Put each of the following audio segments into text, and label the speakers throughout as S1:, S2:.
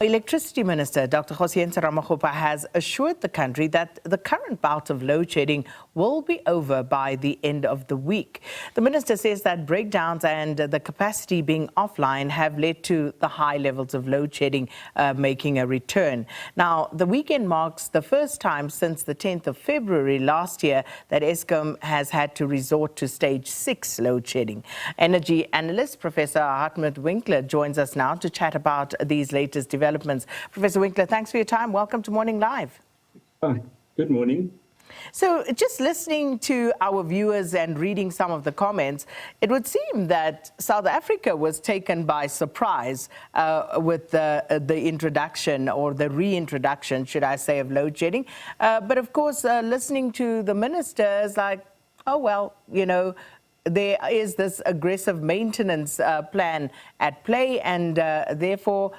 S1: Electricity Minister Dr Kgosientsho Ramokgopa has assured the country that the current bout of load shedding will be over by the end of the week. The minister says that breakdowns and the capacity being offline have led to the high levels of load shedding making a return. Now, the weekend marks the first time since the 10th of February last year that Eskom has had to resort to stage 6 load shedding. Energy analyst Professor Hartmut Winkler joins us now to chat about these latest developments. Professor Winkler, thanks for your time. Welcome to Morning Live.
S2: Hi, good morning.
S1: So just listening to our viewers and reading some of the comments, it would seem that South Africa was taken by surprise with the introduction or the reintroduction, should I say, of load shedding. But of course, listening to the ministers like, oh, well, you know, there is this aggressive maintenance plan at play and therefore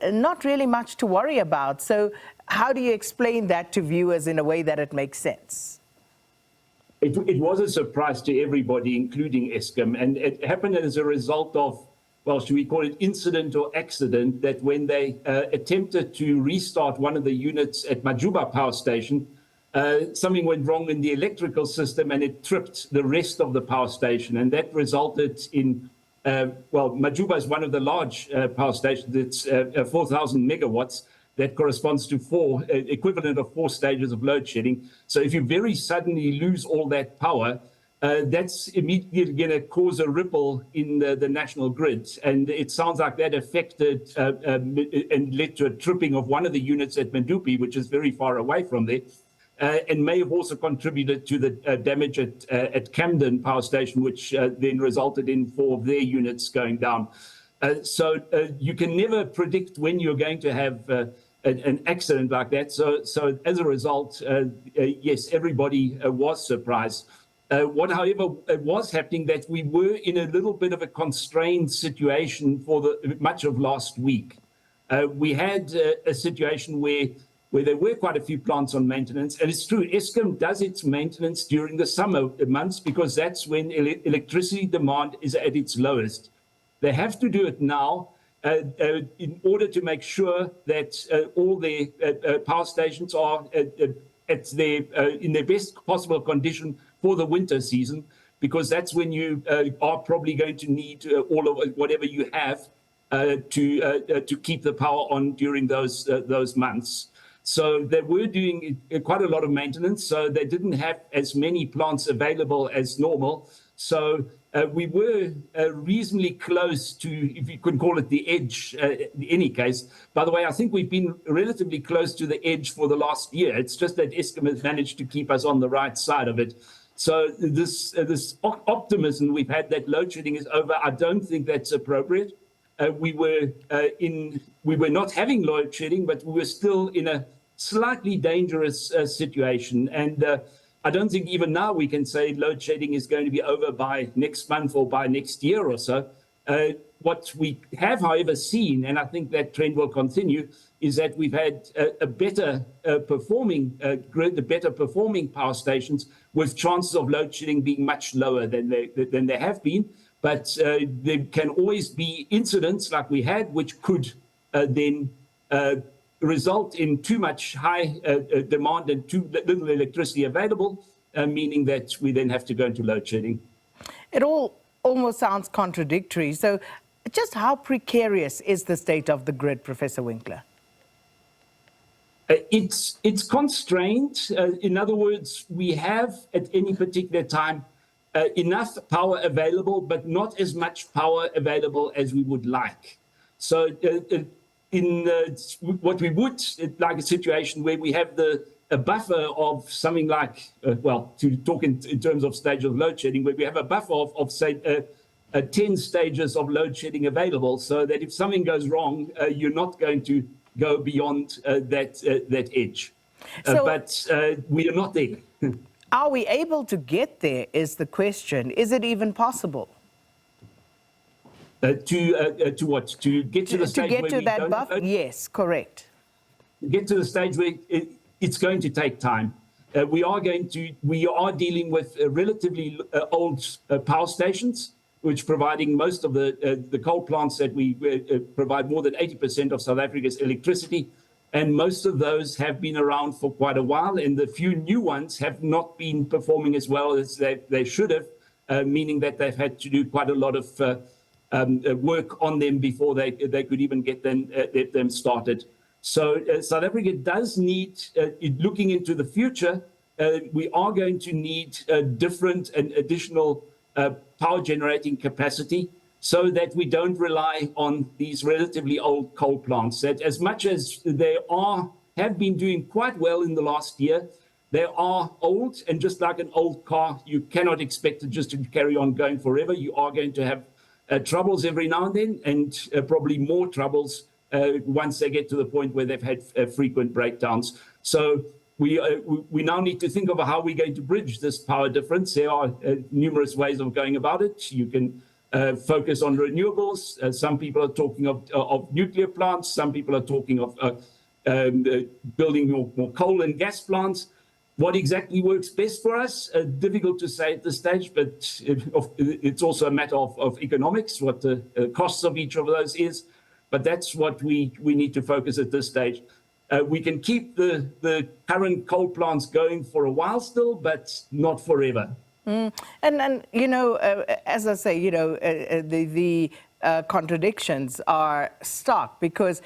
S1: not really much to worry about. So how do you explain that to viewers in a way that it makes sense?
S2: It was a surprise to everybody, including Eskom, and it happened as a result of, well, should we call it incident or accident, that when they attempted to restart one of the units at Majuba power station, something went wrong in the electrical system and it tripped the rest of the power station. And that resulted in, well, Majuba is one of the large power stations. It's 4,000 megawatts. That corresponds to equivalent of 4 stages of load shedding. So if you very suddenly lose all that power, that's immediately going to cause a ripple in the national grid. And it sounds like that affected and led to a tripping of one of the units at Medupi, which is very far away from there. And may have also contributed to the damage at Camden Power Station, which then resulted in 4 of their units going down. So you can never predict when you're going to have an accident like that. So as a result, yes, everybody was surprised. What, however, was happening that we were in a little bit of a constrained situation for much of last week. We had a situation where there were quite a few plants on maintenance. And it's true, Eskom does its maintenance during the summer months because that's when electricity demand is at its lowest. They have to do it now in order to make sure that all their power stations are in their best possible condition for the winter season, because that's when you are probably going to need all of whatever you have to keep the power on during those months. So they were doing quite a lot of maintenance, so they didn't have as many plants available as normal. So we were reasonably close to, if you could call it the edge, in any case. By the way, I think we've been relatively close to the edge for the last year. It's just that Eskom has managed to keep us on the right side of it. So this optimism we've had that load shedding is over, I don't think that's appropriate. We were not having load shedding, but we were still in a slightly dangerous situation. And I don't think even now we can say load shedding is going to be over by next month or by next year or so. What we have, however, seen, and I think that trend will continue, is that we've had a better performing grid, the better performing power stations, with chances of load shedding being much lower than they have been. But there can always be incidents like we had, which could then result in too much high demand and too little electricity available, meaning that we then have to go into load shedding.
S1: It all almost sounds contradictory. So just how precarious is the state of the grid, Professor Winkler?
S2: It's constrained. In other words, we have at any particular time enough power available, but not as much power available as we would like. So what we would like a situation where we have a buffer of something like, well, to talk in terms of stage of load shedding, where we have a buffer of say, 10 stages of load shedding available, so that if something goes wrong, you're not going to go beyond that edge. But we are not there.
S1: Are we able to get there is the question. Is it even possible?
S2: To what? To get to the stage where we don't... To get to that buffer?
S1: Yes, correct.
S2: To get to the stage where it's going to take time. We are dealing with relatively old power stations, which providing most of the coal plants that we provide more than 80% of South Africa's electricity. And most of those have been around for quite a while, and the few new ones have not been performing as well as they should have, meaning that they've had to do quite a lot of work on them before they could even get them started. So South Africa does need, looking into the future, we are going to need different and additional power generating capacity, so that we don't rely on these relatively old coal plants. That as much as they have been doing quite well in the last year, they are old, and just like an old car, you cannot expect it just to carry on going forever. You are going to have troubles every now and then, and probably more troubles once they get to the point where they've had frequent breakdowns. So we now need to think of how we're going to bridge this power difference. There are numerous ways of going about it. You can focus on renewables. Some people are talking of nuclear plants. Some people are talking of building more coal and gas plants. What exactly works best for us? Difficult to say at this stage, but it's also a matter of economics, what the costs of each of those is. But that's what we need to focus at this stage. We can keep the current coal plants going for a while still, but not forever.
S1: And you know, as I say, you know, the contradictions are stark, because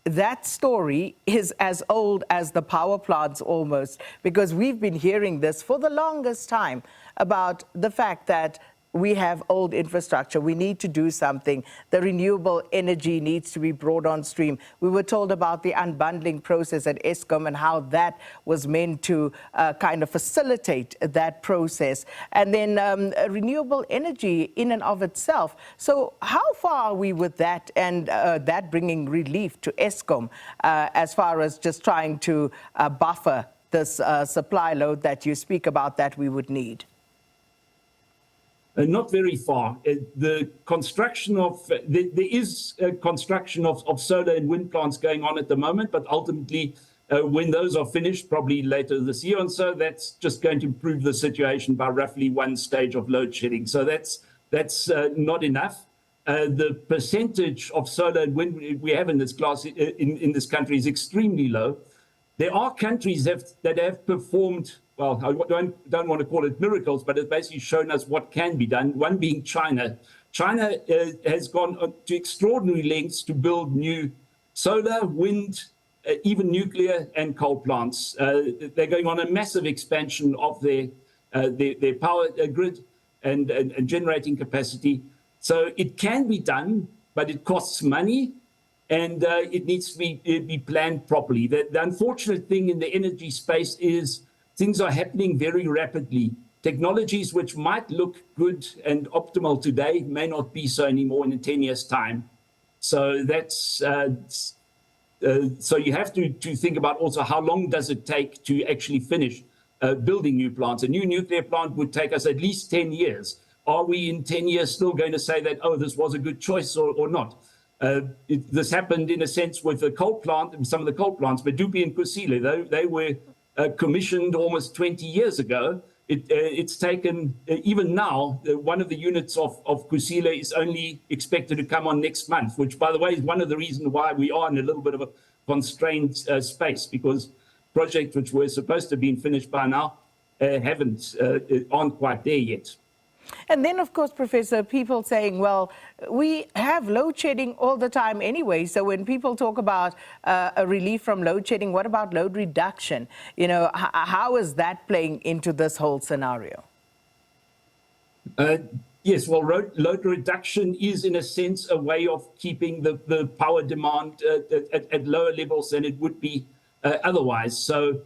S1: that story is as old as the power plants almost, because we've been hearing this for the longest time about the fact that we have old infrastructure. We need to do something. The renewable energy needs to be brought on stream. We were told about the unbundling process at Eskom and how that was meant to kind of facilitate that process. And then renewable energy in and of itself. So how far are we with that, and that bringing relief to Eskom as far as just trying to buffer this supply load that you speak about that we would need?
S2: Not very far. The construction of there is construction of solar and wind plants going on at the moment, but ultimately, when those are finished, probably later this year and so, that's just going to improve the situation by roughly one stage of load shedding. So that's not enough. The percentage of solar and wind we have in this class in this country is extremely low. There are countries that have performed, well, I don't want to call it miracles, but it's basically shown us what can be done, one being China. China has gone to extraordinary lengths to build new solar, wind, even nuclear and coal plants. They're going on a massive expansion of their power grid and generating capacity. So it can be done, but it costs money. And it needs to be planned properly. The unfortunate thing in the energy space is things are happening very rapidly. Technologies which might look good and optimal today may not be so anymore in 10 years' time. So that's so you have to think about also how long does it take to actually finish building new plants. A new nuclear plant would take us at least 10 years. Are we in 10 years still going to say that, oh, this was a good choice or not? This happened in a sense with the coal plant, some of the coal plants, Medupi and Kusile. They were commissioned almost 20 years ago. It's taken, even now, one of the units of Kusile is only expected to come on next month, which, by the way, is one of the reasons why we are in a little bit of a constrained space, because projects which were supposed to have been finished by now aren't quite there yet.
S1: And then, of course, Professor, people saying, well, we have load shedding all the time anyway. So when people talk about a relief from load shedding, what about load reduction? You know, how is that playing into this whole scenario?
S2: Yes, well, load reduction is, in a sense, a way of keeping the power demand at lower levels than it would be otherwise. So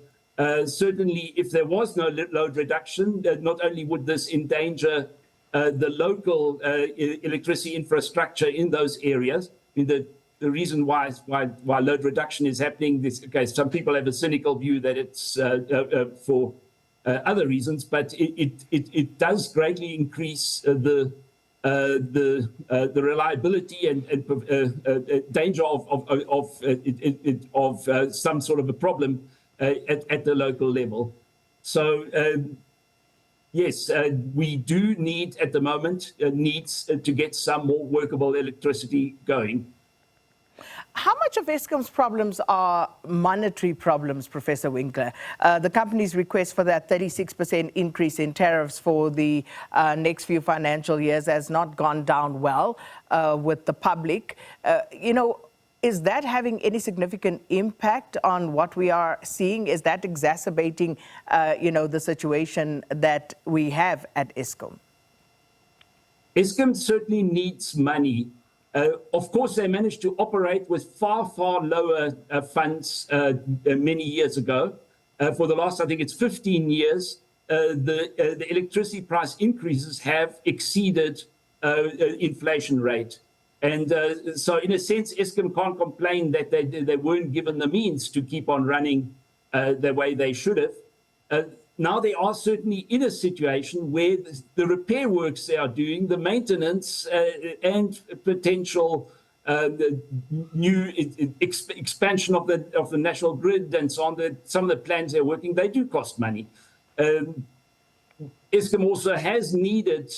S2: certainly, if there was no load reduction, not only would this endanger the local electricity infrastructure in those areas. The reason why load reduction is happening, some people have a cynical view that it's for other reasons, but it does greatly increase the reliability and danger of some sort of a problem at the local level. So Yes, we do need at the moment needs to get some more workable electricity going.
S1: How much of Eskom's problems are monetary problems, Professor Winkler? The company's request for that 36% increase in tariffs for the next few financial years has not gone down well with the public. Is that having any significant impact on what we are seeing? Is that exacerbating, the situation that we have at Eskom?
S2: Eskom certainly needs money. Of course, they managed to operate with far, far lower funds many years ago. For the last, I think it's 15 years, the electricity price increases have exceeded inflation rate. And so in a sense, Eskom can't complain that they weren't given the means to keep on running the way they should have. Now they are certainly in a situation where the repair works they are doing, the maintenance and potential new expansion of the national grid and so on, some of the plans they're working, they do cost money. Eskom also has needed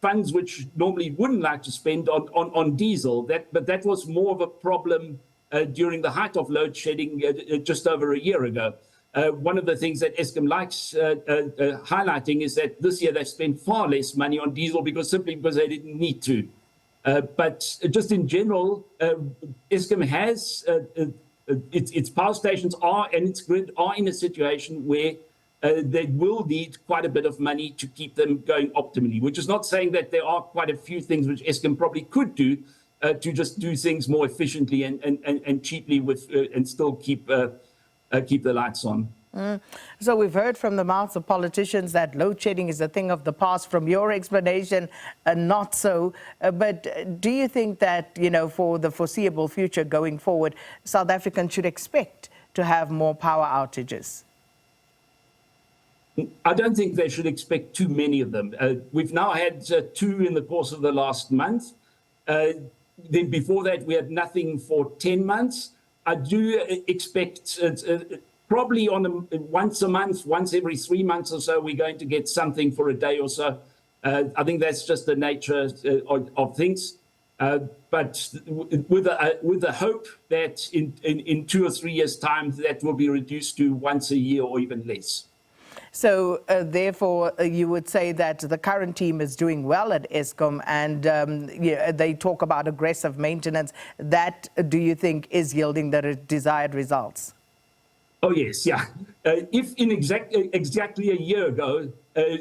S2: funds which normally wouldn't like to spend on diesel. But that was more of a problem during the height of load shedding just over a year ago. One of the things that Eskom likes highlighting is that this year they spent far less money on diesel simply because they didn't need to. But just in general, Eskom has its power stations and its grid are in a situation where they will need quite a bit of money to keep them going optimally, which is not saying that there are quite a few things which Eskom probably could do to just do things more efficiently and cheaply and still keep the lights on.
S1: So we've heard from the mouths of politicians that load shedding is a thing of the past. From your explanation, not so. But do you think that, for the foreseeable future going forward, South Africans should expect to have more power outages?
S2: I don't think they should expect too many of them. We've now had 2 in the course of the last month. Then before that, we had nothing for 10 months. I do expect probably once a month, once every 3 months or so, we're going to get something for a day or so. I think that's just the nature of things. But with the hope that in 2 or 3 years' time, that will be reduced to once a year or even less.
S1: So therefore, you would say that the current team is doing well at Eskom, and they talk about aggressive maintenance. That, do you think, is yielding the desired results?
S2: Oh, yes, yeah. If in exactly a year ago,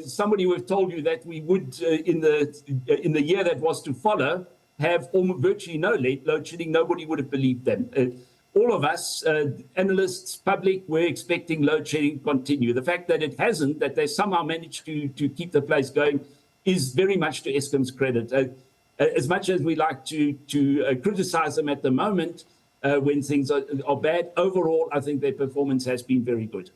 S2: somebody would have told you that we would, in the year that was to follow, have virtually no load shedding, nobody would have believed them. All of us, analysts, public, we're expecting load shedding to continue. The fact that it hasn't, that they somehow managed to keep the place going, is very much to Eskom's credit. As much as we like to criticize them at the moment when things are bad, overall, I think their performance has been very good.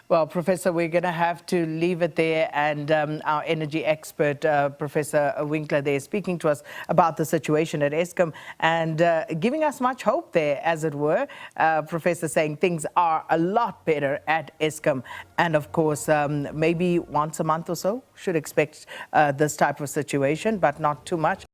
S1: Well, Professor, we're going to have to leave it there. And our energy expert, Professor Winkler, there speaking to us about the situation at Eskom and giving us much hope there, as it were. Professor saying things are a lot better at Eskom. And of course, maybe once a month or so, should expect this type of situation, but not too much.